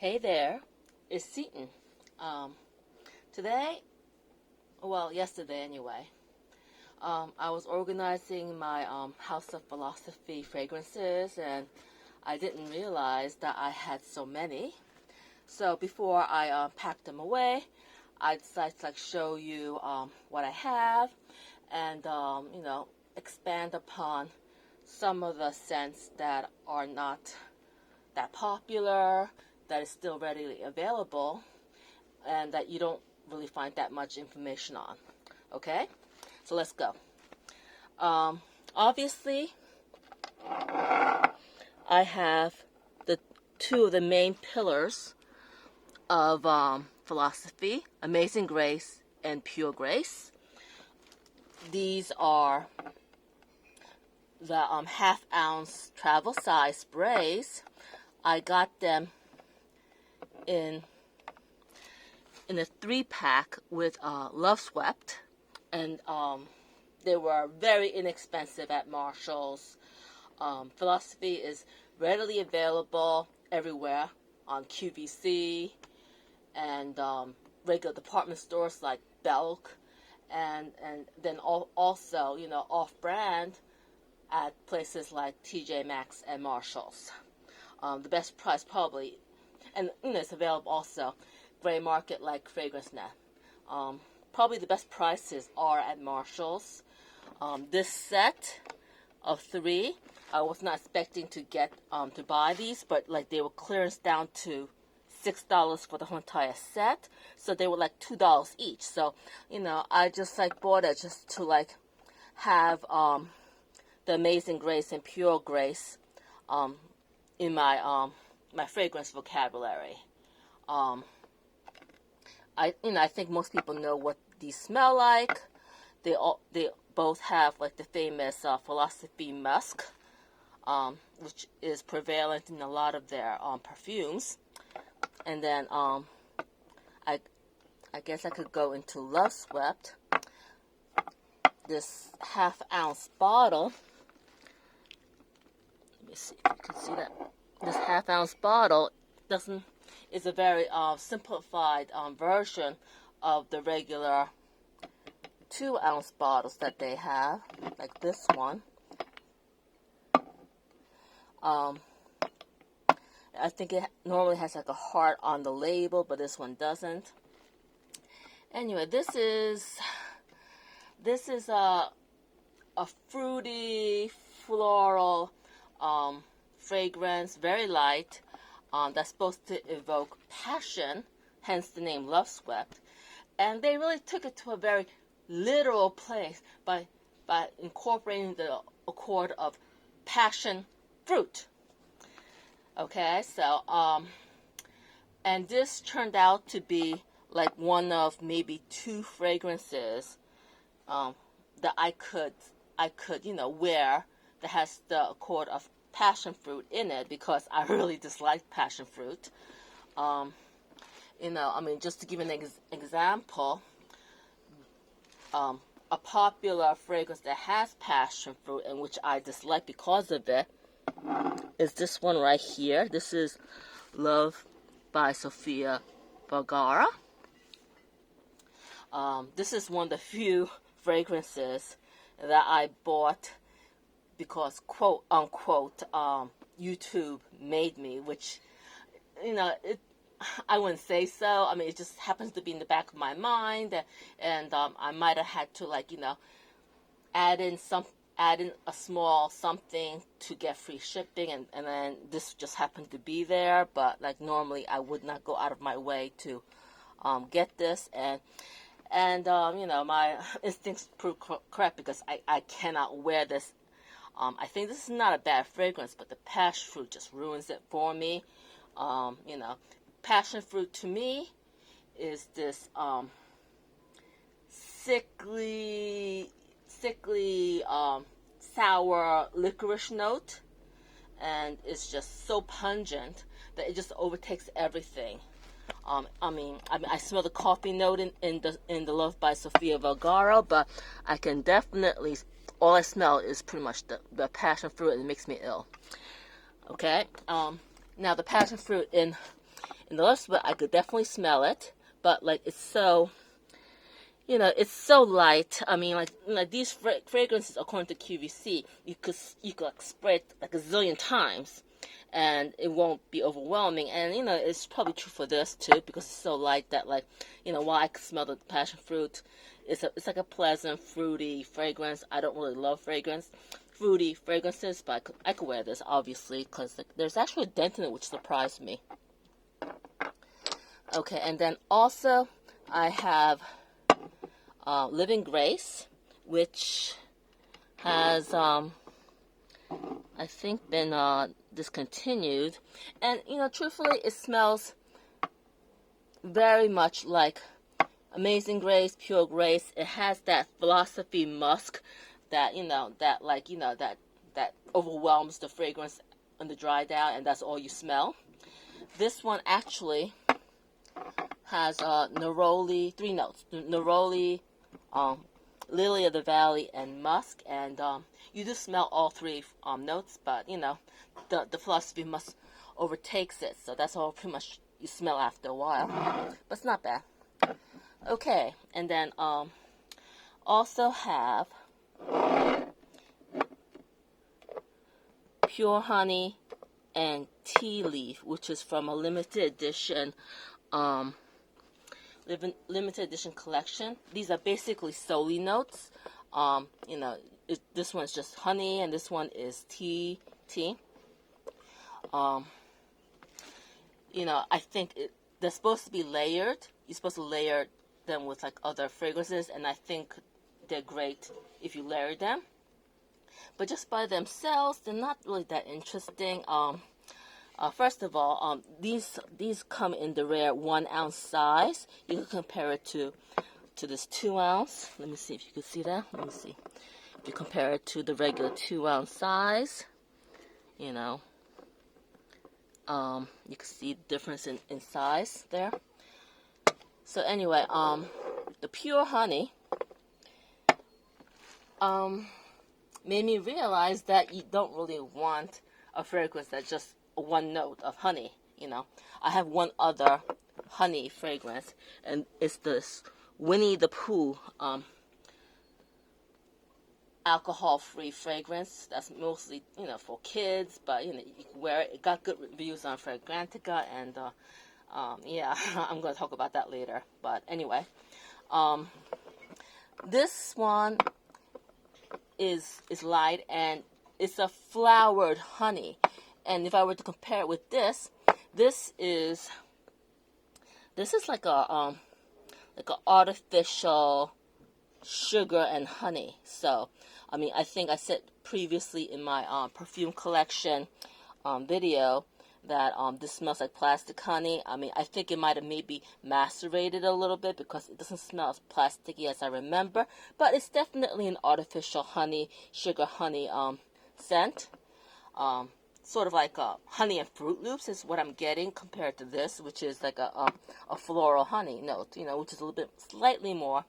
Hey there, it's Seaton. Today, well, yesterday anyway, I was organizing my House of Philosophy fragrances, and I didn't realize that I had so many. So before I packed them away, I decided to show you what I have, and expand upon some of the scents that are not that popular, that is still readily available, and that you don't really find that much information on. Okay, so let's go. Obviously, I have the two of the main pillars of philosophy: Amazing Grace and Pure Grace. These are the half-ounce travel size sprays. I got them in a 3-pack with Loveswept, and they were very inexpensive at Marshall's. Philosophy is readily available everywhere on QVC and regular department stores like Belk, and then also off-brand at places like TJ Maxx and Marshall's. The best price probably, and it's available also gray market like FragranceNet. Probably the best prices are at Marshall's. This set of 3, I was not expecting to get to buy these, but they were clearance down to $6 for the whole entire set, so they were $2 each. So I just bought it just to have the Amazing Grace and Pure Grace in my my fragrance vocabulary. I think most people know what these smell like. They both have the famous Philosophy musk, which is prevalent in a lot of their perfumes. And then I guess I could go into Loveswept. This half-ounce bottle. Let me see if you can see that. This half-ounce bottle is a very simplified version of the regular 2-ounce bottles that they have, like this one. I think it normally has a heart on the label, but this one doesn't. Anyway, this is a fruity, floral fragrance, very light, that's supposed to evoke passion, hence the name Loveswept. And they really took it to a very literal place by incorporating the accord of passion fruit. Okay, so and this turned out to be one of maybe 2 fragrances that I could wear that has the accord of passion fruit in it, because I really dislike passion fruit. Just to give an example, a popular fragrance that has passion fruit and which I dislike because of it is this one right here. This is Love by Sofia Vergara. This is one of the few fragrances that I bought because, quote unquote, YouTube made me, which, I wouldn't say so. It just happens to be in the back of my mind, and I might have had to add in a small something to get free shipping, and then this just happened to be there. But normally I would not go out of my way to get this, and my instincts prove correct, because I cannot wear this. I think this is not a bad fragrance, but the passion fruit just ruins it for me. Passion fruit to me is this sickly, sour licorice note, and it's just so pungent that it just overtakes everything. I smell the coffee note in the Love by Sofia Vergara, but I can definitely, all I smell is pretty much the passion fruit, and it makes me ill. Okay, now the passion fruit in In the Loveswept, I could definitely smell it, but like it's so, it's so light. I mean, like these fragrances, according to QVC, you could like spray it like a zillion times, and it won't be overwhelming. And it's probably true for this too, because it's so light that like, while I can smell the passion fruit, it's like a pleasant, fruity fragrance. I don't really love fruity fragrances, but I could wear this obviously because there's actually a dent in it, which surprised me. Okay, and then also I have Living Grace, which has I think been discontinued, and truthfully, it smells very much like Amazing Grace, Pure Grace. It has that philosophy musk that that overwhelms the fragrance on the dry down, and that's all you smell. This one actually has neroli, 3 notes: neroli, lily of the valley, and musk. And you do smell all 3 notes, but the philosophy musk overtakes it, so that's all pretty much you smell after a while. But it's not bad. Okay, and then also have Pure Honey and Tea Leaf, which is from a limited edition collection. These are basically solely notes. This one's just honey, and this one is tea. I think they're supposed to be layered. You're supposed to layer them with like other fragrances, and I think they're great if you layer them. But just by themselves, they're not really that interesting. First of all, these come in the rare 1 ounce size. You can compare it to this 2 ounce. Let me see if you can see that. Let me see. If you compare it to the regular 2 ounce size, you can see the difference in size there. So anyway, the Pure Honey made me realize that you don't really want a fragrance that's just 1 note of honey. I have one other honey fragrance, and it's this Winnie the Pooh alcohol-free fragrance that's mostly for kids, but you can wear it. It got good reviews on Fragrantica, and yeah, I'm going to talk about that later. But anyway, this one is light, and it's a flowered honey. And if I were to compare it with this is like a artificial sugar and honey. So I mean, I think I said previously in my perfume collection video that this smells like plastic honey. I mean, I think it might have maybe macerated a little bit because it doesn't smell as plasticky as I remember, but it's definitely an artificial honey, sugar honey scent. Sort of like honey and Fruit Loops is what I'm getting compared to this, which is like a floral honey note, which is a little bit slightly more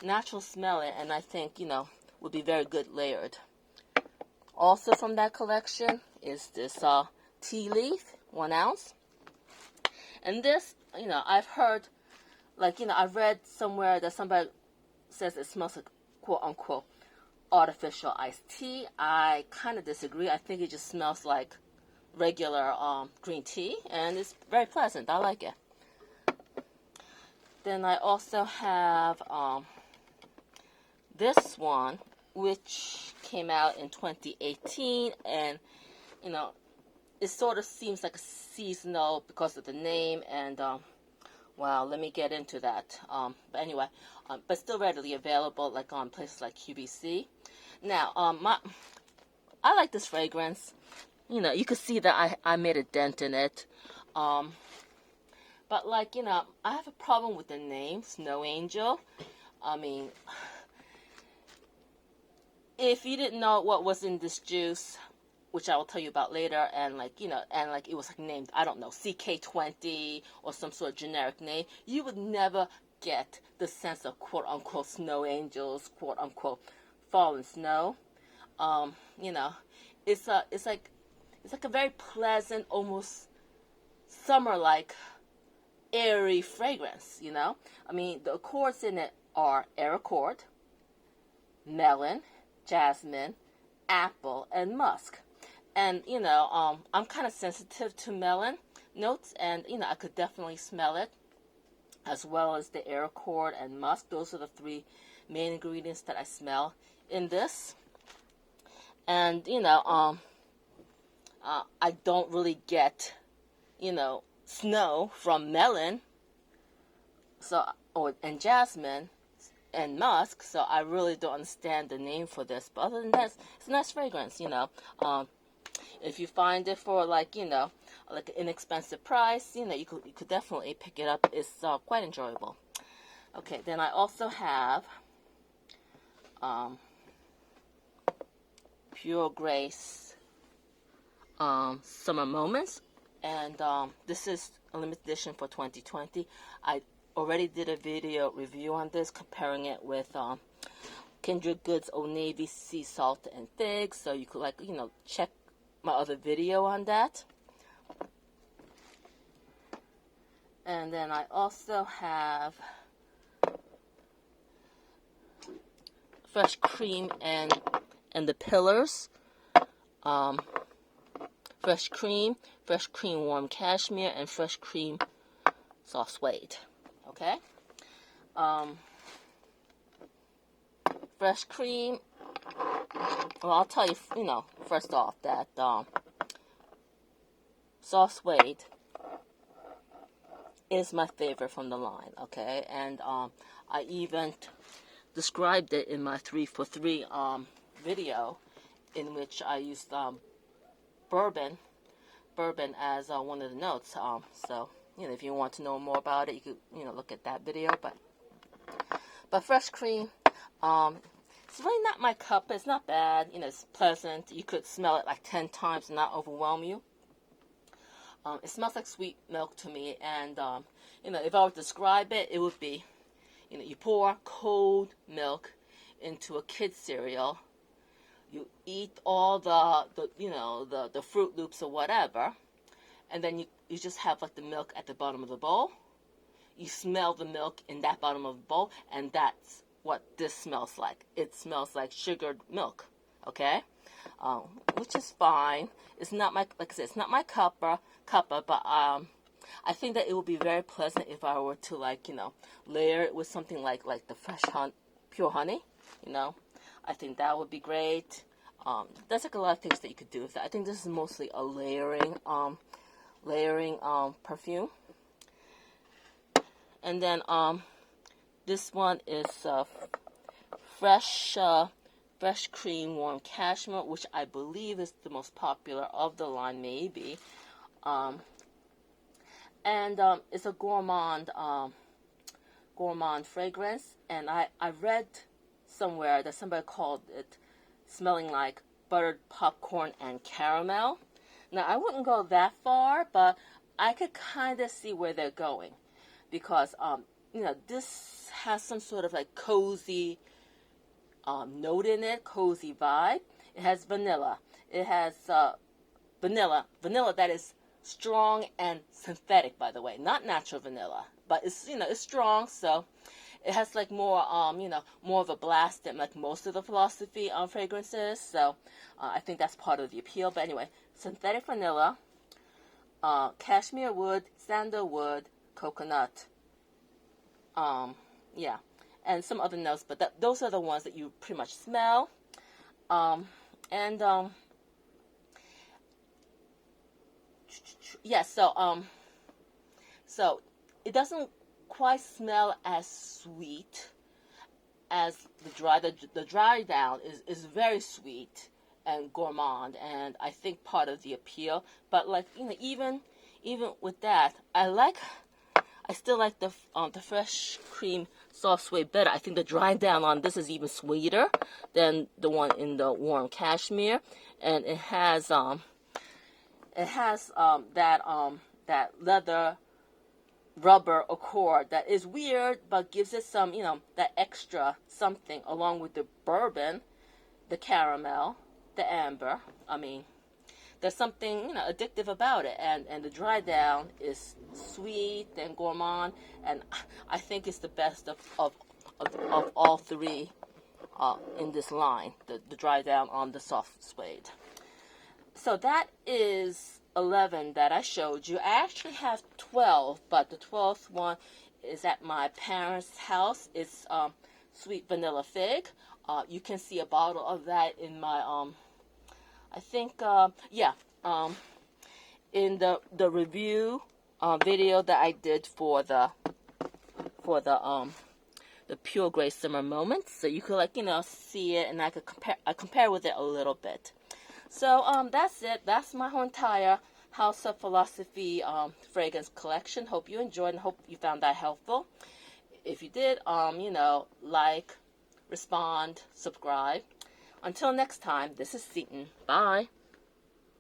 natural smelling, and I think, would be very good layered. Also from that collection is this Tea Leaf, 1 ounce. And this, I've heard, I've read somewhere that somebody says it smells like, quote unquote, artificial iced tea. I kind of disagree. I think it just smells like regular green tea, and it's very pleasant. I like it. Then I also have this one, which came out in 2018, and it sort of seems like a seasonal because of the name, and well, let me get into that. But anyway, but still readily available, like on places like QVC. Now, I like this fragrance. You can see that I made a dent in it. But I have a problem with the name, Snow Angel. I mean, if you didn't know what was in this juice, which I will tell you about later, and it was named, I don't know, CK20 or some sort of generic name, you would never get the sense of quote unquote snow angels, quote unquote fallen snow. It's like a very pleasant, almost summer-like airy fragrance, you know. I mean, the accords in it are air accord, melon, jasmine, apple, and musk. And, you know, I'm kind of sensitive to melon notes, and, you know, I could definitely smell it, as well as the air accord and musk. Those are the three main ingredients that I smell in this. And, you know, I don't really get, you know, snow from melon, and jasmine and musk, so I really don't understand the name for this. But other than that, it's a nice fragrance, you know. If you find it for, like, you know, like an inexpensive price, you know, you could definitely pick it up. It's quite enjoyable. Okay, then I also have Pure Grace Summer Moments, and this is a limited edition for 2020. I already did a video review on this, comparing it with Kindred Goods Old Navy Sea Salt and Figs, so you could, like, you know, check my other video on that. And then I also have Fresh Cream and the Pillars. Fresh Cream Warm Cashmere, and Fresh Cream Soft Suede. Okay? Fresh Cream, well, I'll tell you, you know, first off, that Soft Suede is my favorite from the line, okay? And I even described it in my 3 for 3 video, in which I used bourbon as one of the notes. So, you know, if you want to know more about it, you could, you know, look at that video. But Fresh Cream, it's really not my cup. It's not bad. You know, it's pleasant. You could smell it like 10 times and not overwhelm you. It smells like sweet milk to me. And, you know, if I were to describe it, it would be, you know, you pour cold milk into a kid's cereal. You eat all the you know, the Fruit Loops or whatever. And then you just have, like, the milk at the bottom of the bowl. You smell the milk in that bottom of the bowl, and that's what this smells like. It smells like sugared milk, okay? Which is fine. It's not my, like I said, it's not my cuppa, but I think that it would be very pleasant if I were to, like, you know, layer it with something like the fresh pure honey, you know. I think that would be great. There's, like, a lot of things that you could do with that. I think this is mostly a layering perfume. And then this one is Fresh Cream Warm Cashmere, which I believe is the most popular of the line, maybe. And it's a gourmand fragrance. And I read somewhere that somebody called it smelling like buttered popcorn and caramel. Now, I wouldn't go that far, but I could kind of see where they're going. Because, you know, this has some sort of, like, cozy note in it, cozy vibe. It has vanilla. It has vanilla that is strong and synthetic, by the way, not natural vanilla. But it's, you know, it's strong, so it has, like, more, you know, more of a blast than, like, most of the Philosophy fragrances. So I think that's part of the appeal. But anyway, synthetic vanilla, cashmere wood, sandalwood, coconut, yeah, and some other notes, but those are the ones that you pretty much smell. Yeah, so it doesn't quite smell as sweet as the dry. The dry down is very sweet and gourmand, and I think part of the appeal. But, like, you know, even with that, I still like the Fresh Cream Soft Suede better. I think the dry down on this is even sweeter than the one in the Warm Cashmere, and it has that leather rubber accord that is weird, but gives it some, you know, that extra something, along with the bourbon, the caramel, the amber. I mean, there's something, you know, addictive about it, and the dry down is sweet and gourmand, and I think it's the best of all three in this line, the dry down on the soft suede. So that is 11 that I showed you. I actually have 12, but the 12th one is at my parents' house. It's sweet vanilla fig. You can see a bottle of that in my I think in the review video that I did for the Pure Gray Summer Moments. So you could, like, you know, see it, and I compare with it a little bit. So that's it. That's my whole entire House of Philosophy fragrance collection. Hope you enjoyed and hope you found that helpful. If you did, you know, like, respond, subscribe. Until next time, this is Seaton. Bye.